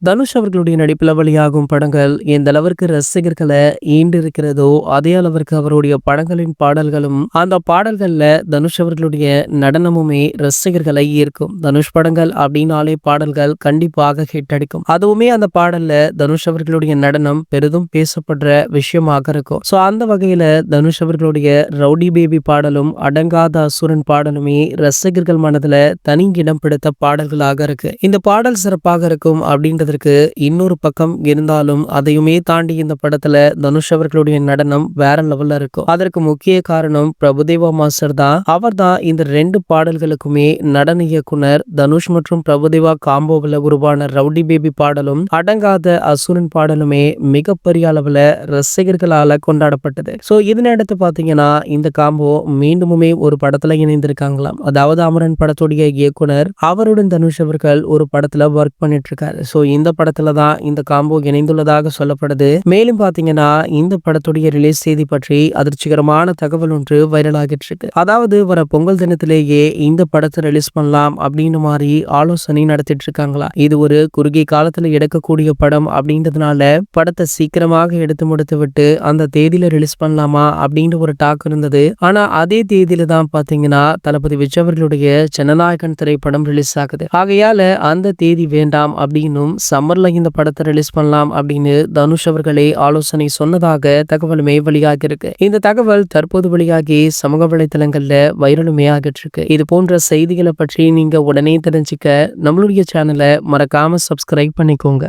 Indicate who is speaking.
Speaker 1: தனுஷ் அவர்களுடைய நடிப்புல வெளியாகும் படங்கள் எந்த அளவிற்கு ரசிகர்களை ஈண்டிருக்கிறதோ அதே அளவிற்கு அவருடைய படங்களின் பாடல்களும் அந்த பாடல்கள்ல தனுஷ் அவர்களுடைய நடனமுமே ரசிகர்களை ஈர்க்கும். தனுஷ் படங்கள் அப்படின்னாலே பாடல்கள் கண்டிப்பாக ஹிட் அடிக்கும். அதுவுமே அந்த பாடல்ல தனுஷ் அவர்களுடைய நடனம் பெரிதும் பேசப்படுற விஷயமாக இருக்கும். சோ அந்த வகையில தனுஷ் அவர்களுடைய ரவுடி பேபி பாடலும் அடங்காத அசுரன் பாடலுமே ரசிகர்கள் மனதுல தனி இடம் பிடித்த பாடல்களாக இருக்கு. இந்த பாடல் சிறப்பாக இருக்கும் அப்படின்றதற்கு இன்னொரு பக்கம் இருந்தாலும் அதையுமே தாண்டி இந்த படத்துல தனுஷ் அவர்களுடைய நடனம் வேற லெவல்ல இருக்கும். அதற்கு முக்கிய காரணம் பிரபுதேவா மாஸ்டர் தான். அவர் தான் இந்த 2 பாடல்களுக்குமே நடன இயக்குனர். தனுஷ் மற்றும் பிரபுதேவா காம்போவில் உருவான ரவுடி பேபி பாடலும் அடங்காத அசுரன் பாடலுமே மிகப்பெரிய அளவுல ரசிகர்களால கொண்டாடப்பட்டது. சோ இதனை அடுத்து பாத்தீங்கன்னா இந்த காம்போ மீண்டுமே ஒரு படத்துல இணைந்திருக்காங்களாம். அதாவது அமரன் படத்துடைய இயக்குனர் அவருடன் தனுஷ் அவர்கள் ஒரு படத்துல ஒர்க் பண்ணிட்டு இருக்காரு. சோ இந்த படத்துல தான் இந்த காம்போ இணைந்துள்ளதாக சொல்லப்படுது. மேலும் பாத்தீங்கன்னா இந்த படத்துடைய ரிலீஸ் தேதி பற்றி அதிர்ச்சிகரமான தகவல் ஒன்று வைரல் ஆகிட்டு இருக்கு. அதாவது வர பொங்கல் தினத்திலேயே இந்த படத்தை ரிலீஸ் பண்ணலாம் அப்படின்னு மாதிரி ஆலோசனை நடத்திட்டு இருக்காங்களா. இது ஒரு குறுகிய காலத்துல எடுக்கக்கூடிய படம் அப்படின்றதுனால படத்தை சீக்கிரமாக எடுத்து முடித்து விட்டு அந்த தேதியில ரிலீஸ் பண்ணலாமா அப்படின்னு ஒரு டாக் இருந்தது. ஆனா அதே தேதியில தான் பாத்தீங்கன்னா தளபதி விஜய் அவர்களுடைய ஜனநாயகன் திரைப்படம் ரிலீஸ் ஆகுது. ஆகையால அந்த தேதி வேண்டாம் அப்படின்னும் சம்மர்ல இந்த படத்தை ரிலீஸ் பண்ணலாம் அப்படின்னு தனுஷ் அவர்களே ஆலோசனை சொன்னதாக தகவலுமே வெளியாகி இருக்கு. இந்த தகவல் தற்போது வெளியாகி சமூக வலைதளங்கள்ல வைரலுமே ஆகிட்டு இருக்கு. இது போன்ற செய்திகளை பற்றி நீங்க உடனே தெரிஞ்சுக்க நம்மளுடைய சேனலை மறக்காம சப்ஸ்கிரைப் பண்ணிக்கோங்க.